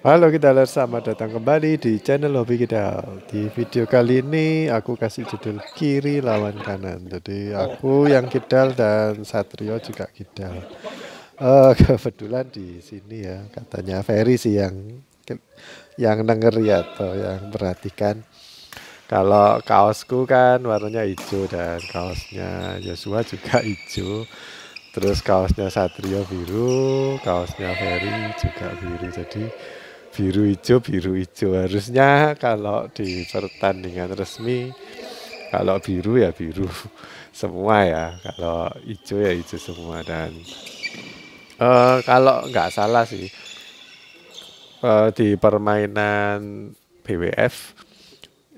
Halo Kidal, selamat datang kembali di channel Hobi Kidal. Di video kali ini aku kasih judul kiri lawan kanan. Jadi aku yang Kidal dan Satrio juga Kidal. Kebetulan di sini ya katanya Ferry sih yang denger ya atau yang perhatikan. Kalau kaosku kan warnanya hijau dan kaosnya Joshua juga hijau. Terus kaosnya Satrio biru, kaosnya Ferry juga biru. Jadi biru hijau. Harusnya kalau di pertandingan resmi kalau biru ya biru semua ya. Kalau hijau ya hijau semua dan kalau nggak salah sih di permainan BWF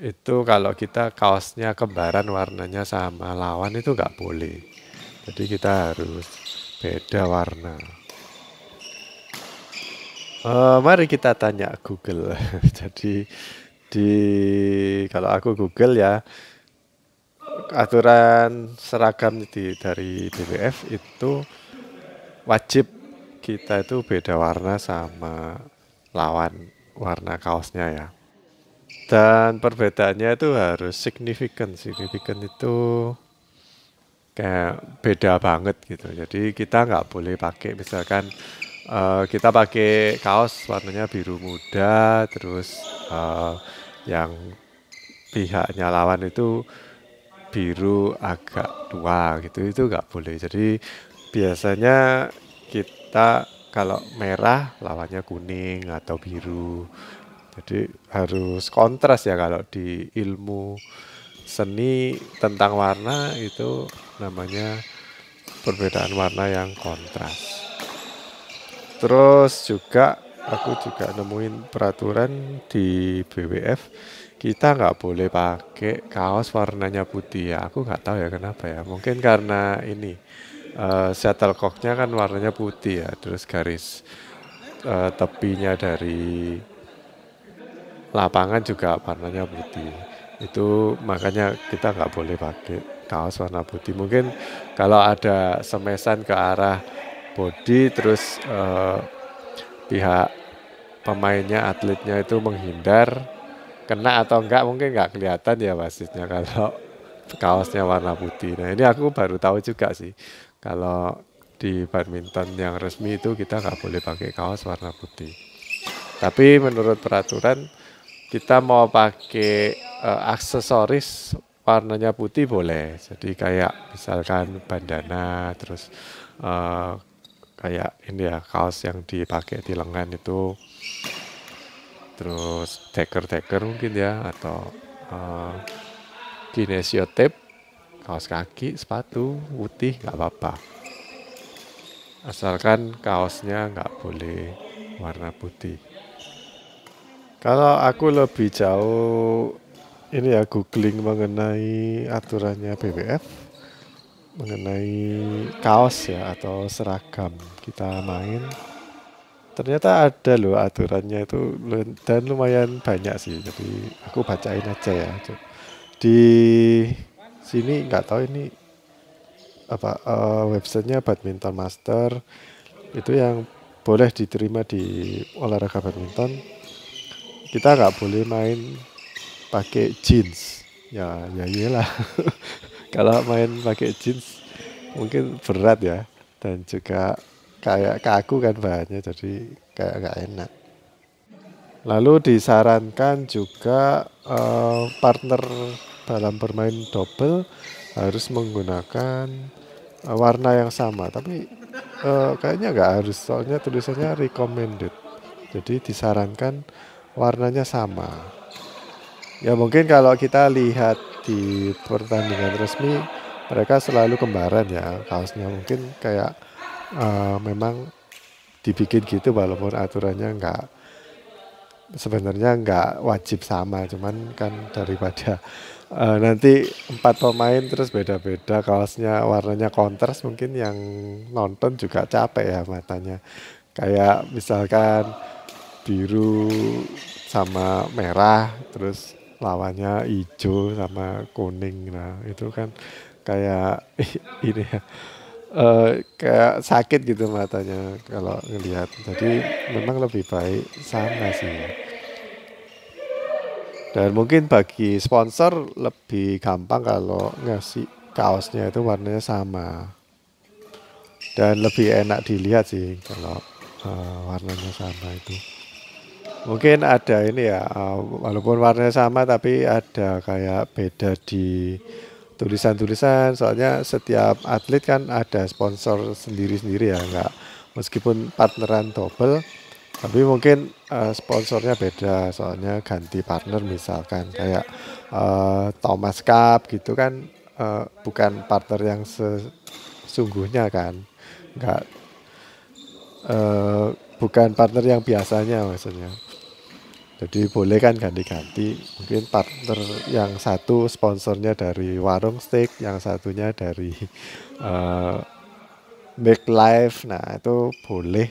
itu kalau kita kaosnya kembaran warnanya sama lawan itu nggak boleh. Jadi kita harus beda warna. Mari kita tanya Google. Jadi di kalau aku Google ya aturan seragam dari BWF itu wajib kita itu beda warna sama lawan warna kaosnya ya. Dan perbedaannya itu harus signifikan. Signifikan itu kayak beda banget gitu. Jadi kita nggak boleh pakai misalkan kita pakai kaos warnanya biru muda, terus yang pihaknya lawan itu biru agak tua gitu, itu nggak boleh. Jadi biasanya kita kalau merah lawannya kuning atau biru. Jadi harus kontras ya kalau di ilmu seni tentang warna itu namanya perbedaan warna yang kontras. Terus juga aku juga nemuin peraturan di BWF kita nggak boleh pakai kaos warnanya putih ya. Aku nggak tahu ya kenapa ya. Mungkin karena ini shuttlecocknya kan warnanya putih ya. Terus garis tepinya dari lapangan juga warnanya putih. Itu makanya kita nggak boleh pakai kaos warna putih. Mungkin kalau ada semesan ke arah body terus pihak pemainnya atletnya itu menghindar kena atau enggak mungkin nggak kelihatan ya wasitnya kalau kaosnya warna putih. Nah ini aku baru tahu juga sih kalau di badminton yang resmi itu kita nggak boleh pakai kaos warna putih. Tapi menurut peraturan kita mau pakai aksesoris warnanya putih boleh. Jadi kayak misalkan bandana, terus eh, kayak ini ya kaos yang dipakai di lengan itu, terus deker-deker mungkin ya atau uh, kinesio tape, kaos kaki, sepatu, putih nggak apa-apa. Asalkan kaosnya nggak boleh warna putih. Kalau aku lebih jauh ini ya googling mengenai aturannya BWF mengenai kaos ya atau seragam kita main. Ternyata ada loh aturannya itu dan lumayan banyak sih. Jadi aku bacain aja ya. Di sini nggak tahu ini apa websitenya Badminton Master itu yang boleh diterima di olahraga badminton. Kita nggak boleh main pakai jeans. Ya iyalah. Kalau main pakai jeans mungkin berat ya dan juga kayak kaku kan bahannya jadi kayak nggak enak. Lalu disarankan juga partner dalam bermain double harus menggunakan warna yang sama. Tapi kayaknya nggak harus, soalnya tulisannya recommended. Jadi disarankan warnanya sama. Ya mungkin kalau kita lihat di pertandingan resmi mereka selalu kembaran ya kaosnya mungkin kayak memang dibikin gitu walaupun aturannya nggak sebenarnya nggak wajib sama cuman kan daripada nanti empat pemain terus beda-beda kaosnya warnanya kontras mungkin yang nonton juga capek ya matanya kayak misalkan biru sama merah terus lawannya hijau sama kuning nah itu kan kayak ini ya kayak sakit gitu matanya kalau ngelihat. Jadi memang lebih baik sama sih. Dan mungkin bagi sponsor lebih gampang kalau ngasih kaosnya itu warnanya sama. Dan lebih enak dilihat sih kalau warnanya sama itu. Mungkin ada ini ya, walaupun warnanya sama tapi ada kayak beda di tulisan-tulisan. Soalnya setiap atlet kan ada sponsor sendiri-sendiri ya, nggak meskipun partneran double, tapi mungkin sponsornya beda. Soalnya ganti partner misalkan kayak Thomas Cup gitu kan, bukan partner yang sesungguhnya kan, nggak eh, bukan partner yang biasanya maksudnya. Jadi boleh kan ganti-ganti. Mungkin partner yang satu sponsornya dari warung steak, yang satunya dari eh, Make Life. Nah itu boleh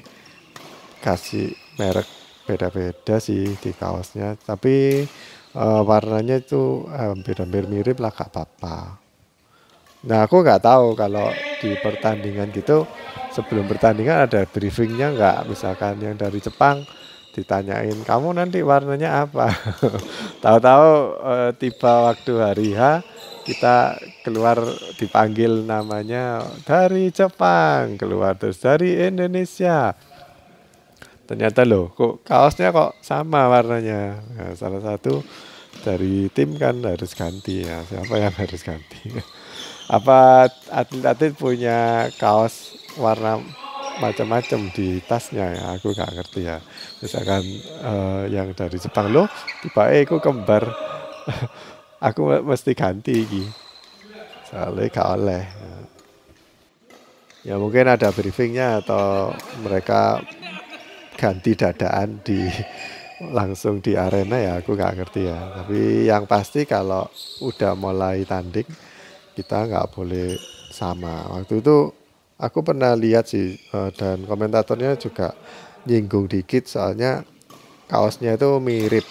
kasih merek beda-beda sih di kaosnya. Tapi warnanya itu hampir-hampir mirip lah, gak apa-apa. Nah aku nggak tahu kalau di pertandingan gitu, sebelum pertandingan ada briefingnya nggak, misalkan yang dari Jepang ditanyain kamu nanti warnanya apa. Tahu-tahu tiba waktu hari H kita keluar dipanggil namanya dari Jepang, keluar terus dari Indonesia. Ternyata loh kok kaosnya kok sama warnanya. Nah, salah satu dari tim kan harus ganti ya. Siapa yang harus ganti? Apa atlet-atlet punya kaos warna macam-macam di tasnya ya? Aku nggak ngerti ya. Misalkan yang dari Jepang loh, tiba aku kembar, aku mesti ganti iki. Soalnya gak oleh. Ya mungkin ada briefingnya atau mereka ganti dadaan di langsung di arena ya, aku nggak ngerti ya. Tapi yang pasti kalau udah mulai tanding kita nggak boleh sama. Waktu itu aku pernah lihat sih, dan komentatornya juga nyinggung dikit soalnya kaosnya itu mirip,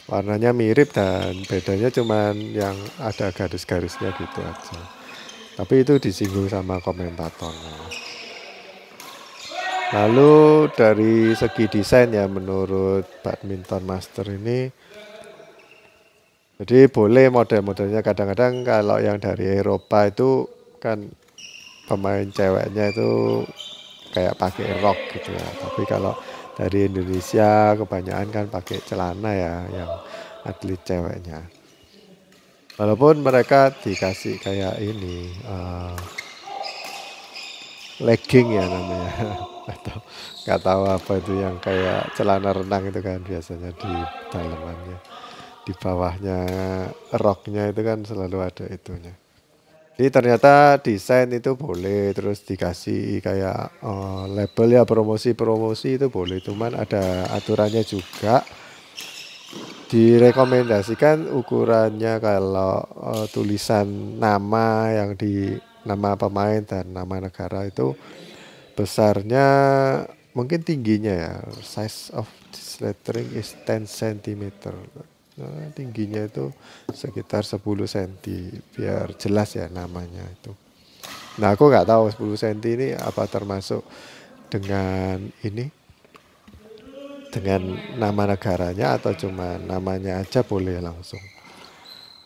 warnanya mirip dan bedanya cuman yang ada garis-garisnya gitu aja. Tapi itu disinggung sama komentatornya. Lalu dari segi desain ya, menurut Badminton Master ini, jadi boleh model-modelnya. Kadang-kadang kalau yang dari Eropa itu kan pemain ceweknya itu kayak pakai rok gitu ya. Tapi kalau dari Indonesia kebanyakan kan pakai celana ya, yang atlet ceweknya. Walaupun mereka dikasih kayak ini legging ya namanya, atau nggak tahu apa itu, yang kayak celana renang itu kan biasanya di dalamannya, di bawahnya roknya itu kan selalu ada itunya. Jadi ternyata desain itu boleh, terus dikasih kayak label ya, promosi-promosi itu boleh, cuman ada aturannya juga. Direkomendasikan ukurannya kalau tulisan nama yang di nama pemain dan nama negara itu besarnya, mungkin tingginya ya, size of this lettering is 10 cm. Nah, tingginya itu sekitar 10 cm biar jelas ya namanya itu. Nah aku nggak tahu 10 cm ini apa termasuk dengan ini, dengan nama negaranya atau cuma namanya aja boleh langsung.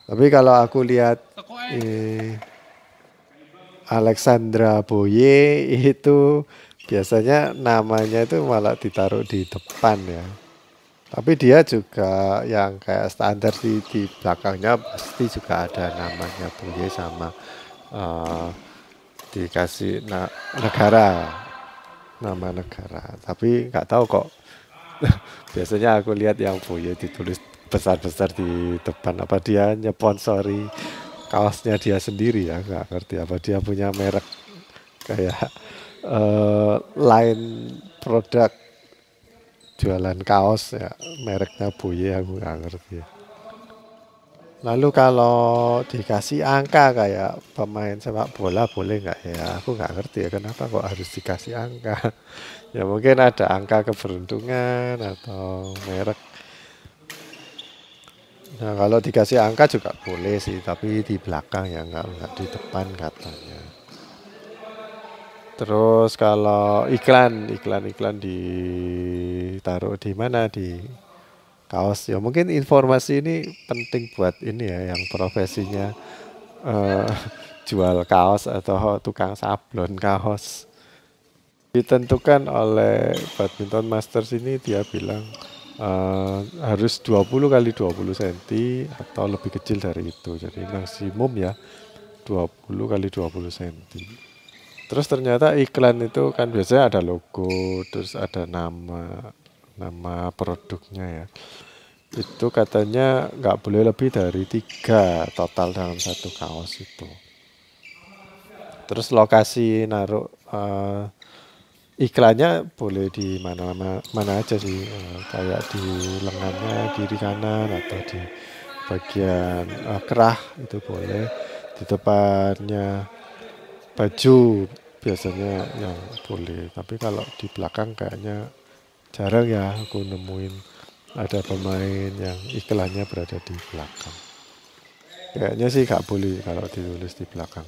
Tapi kalau aku lihat Alexandra Boye itu biasanya namanya itu malah ditaruh di depan ya. Tapi dia juga yang kayak standar di belakangnya pasti juga ada namanya Boye sama eh, dikasih negara, nama negara. Tapi nggak tahu kok. Biasanya aku lihat yang Boye ditulis besar-besar di depan. Apa dia nyponsori kaosnya dia sendiri ya? Nggak ngerti. Apa dia punya merek kayak line produk jualan kaos ya, mereknya Boye, aku nggak ngerti. Lalu kalau dikasih angka kayak pemain sepak bola boleh nggak ya? Aku nggak ngerti ya kenapa kok harus dikasih angka. Ya mungkin ada angka keberuntungan atau merek. Nah kalau dikasih angka juga boleh sih, tapi di belakang ya, nggak di depan katanya. Terus kalau iklan ditaruh di mana, di kaos ya, mungkin informasi ini penting buat ini ya yang profesinya eh, jual kaos atau tukang sablon kaos. Ditentukan oleh Badminton Masters ini, dia bilang harus 20 kali 20 cm atau lebih kecil dari itu. Jadi maksimum ya 20 kali 20 cm. Terus ternyata iklan itu kan biasanya ada logo, terus ada nama produknya ya. Itu katanya nggak boleh lebih dari 3 total dalam satu kaos itu. Terus lokasi naruh iklannya boleh di mana aja sih. Kayak di lengannya kiri kanan atau di bagian kerah itu boleh. Di depannya baju biasanya yang boleh. Tapi kalau di belakang kayaknya jarang ya aku nemuin ada pemain yang iklannya berada di belakang. Kayaknya sih nggak boleh kalau ditulis di belakang.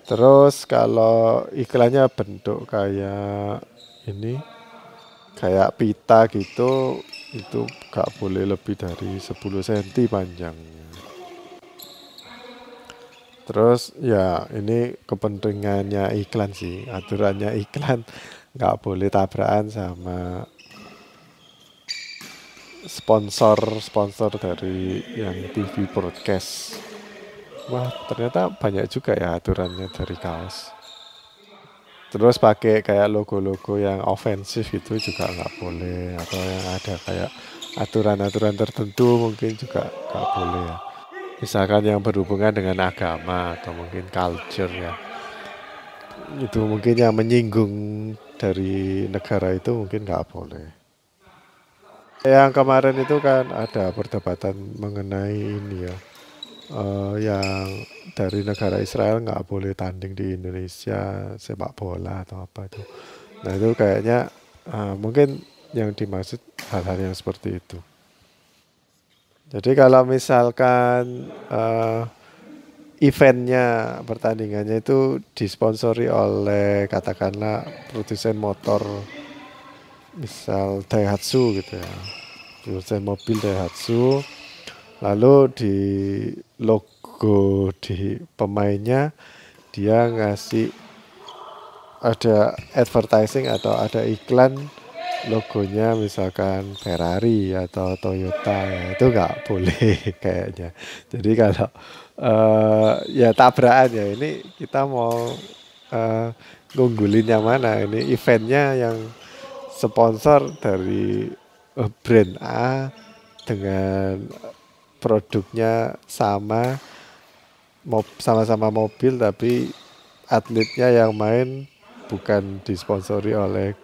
Terus kalau iklannya bentuk kayak ini, kayak pita gitu, itu nggak boleh lebih dari 10 cm panjang. Terus ya ini kepentingannya iklan sih, aturannya iklan nggak boleh tabrakan sama sponsor dari yang TV broadcast. Wah, ternyata banyak juga ya aturannya dari kaos. Terus pakai kayak logo-logo yang ofensif itu juga nggak boleh, atau yang ada kayak aturan-aturan tertentu mungkin juga nggak boleh ya. Misalkan yang berhubungan dengan agama atau mungkin culture ya. Itu mungkin yang menyinggung dari negara itu mungkin nggak boleh. Yang kemarin itu kan ada perdebatan mengenai ini ya, yang dari negara Israel nggak boleh tanding di Indonesia sepak bola atau apa itu. Nah itu kayaknya mungkin yang dimaksud hal-hal yang seperti itu. Jadi kalau misalkan eventnya, pertandingannya itu disponsori oleh katakanlah produsen motor, misal Daihatsu gitu ya, produsen mobil Daihatsu, lalu di logo di pemainnya dia ngasih ada advertising atau ada iklan logonya misalkan Ferrari atau Toyota, ya itu nggak boleh kayaknya. Jadi kalau ya tabrakan ya, ini kita mau eh, ngunggulin yang mana, ini eventnya yang sponsor dari brand A dengan produknya sama-sama mobil, tapi atletnya yang main bukan disponsori oleh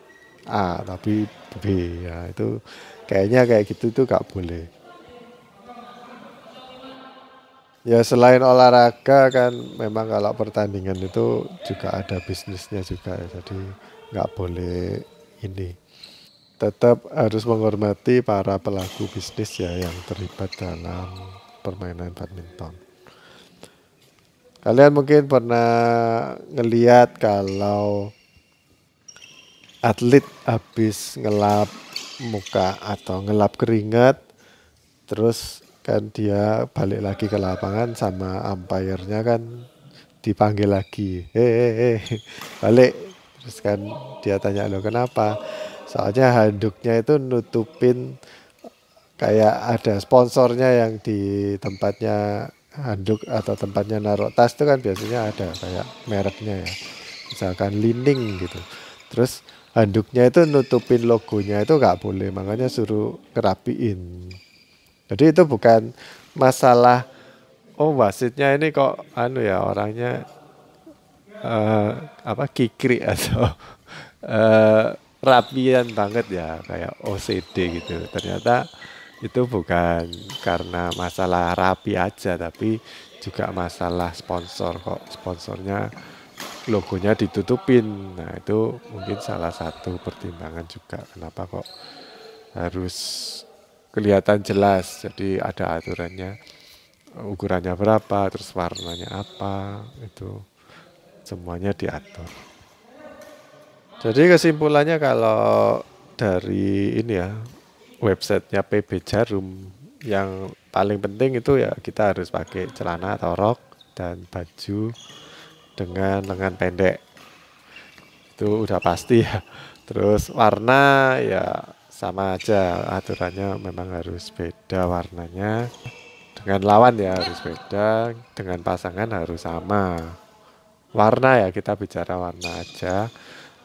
A tapi B, ya itu kayaknya kayak gitu itu gak boleh. Ya selain olahraga kan memang kalau pertandingan itu juga ada bisnisnya juga ya, jadi nggak boleh ini. Tetap harus menghormati para pelaku bisnis ya yang terlibat dalam permainan badminton. Kalian mungkin pernah ngeliat kalau atlet habis ngelap muka atau ngelap keringat, terus kan dia balik lagi ke lapangan sama umpire-nya kan dipanggil lagi, balik. Terus kan dia tanya, lo kenapa? Soalnya handuknya itu nutupin, kayak ada sponsornya yang di tempatnya handuk atau tempatnya naruh tas itu kan biasanya ada kayak mereknya ya, misalkan Lining gitu. Terus handuknya itu nutupin logonya itu nggak boleh, makanya suruh ngerapiin. Jadi itu bukan masalah, oh wasitnya ini kok anu ya orangnya eh, apa kikri atau eh, rapian banget ya kayak OCD gitu. Ternyata itu bukan karena masalah rapi aja, tapi juga masalah sponsor, kok sponsornya logonya ditutupin. Nah itu mungkin salah satu pertimbangan juga kenapa kok harus kelihatan jelas. Jadi ada aturannya, ukurannya berapa, terus warnanya apa, itu semuanya diatur. Jadi kesimpulannya kalau dari ini ya, websitenya PB Jarum, yang paling penting itu ya kita harus pakai celana atau rok dan baju dengan lengan pendek. Itu udah pasti ya. Terus warna ya sama aja, aturannya memang harus beda warnanya. Dengan lawan ya harus beda, dengan pasangan harus sama. Warna ya kita bicara warna aja.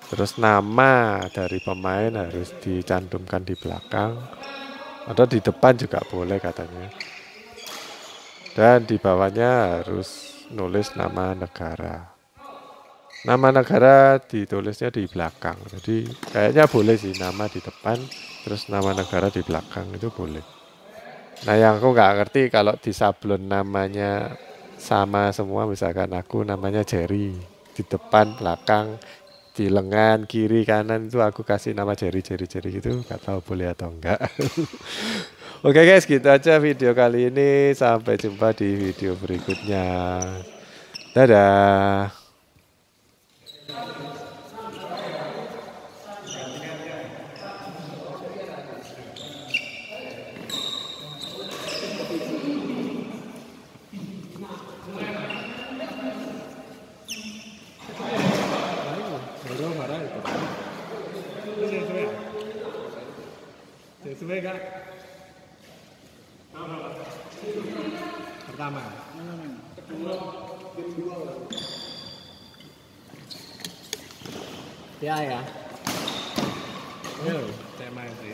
Terus nama dari pemain harus dicantumkan di belakang atau di depan juga boleh katanya. Dan di bawahnya harus nulis nama negara. Nama negara ditulisnya di belakang. Jadi kayaknya boleh sih nama di depan, terus nama negara di belakang itu boleh. Nah yang aku nggak ngerti kalau di sablon namanya sama semua, misalkan aku namanya Jerry, di depan, belakang, di lengan, kiri, kanan itu aku kasih nama Jerry, Jerry, Jerry gitu, nggak tahu boleh atau enggak. Oke guys, gitu aja video kali ini. Sampai jumpa di video berikutnya. Dadah. Sesuai kak? Pertama. Ya. Ayo, saya main sih.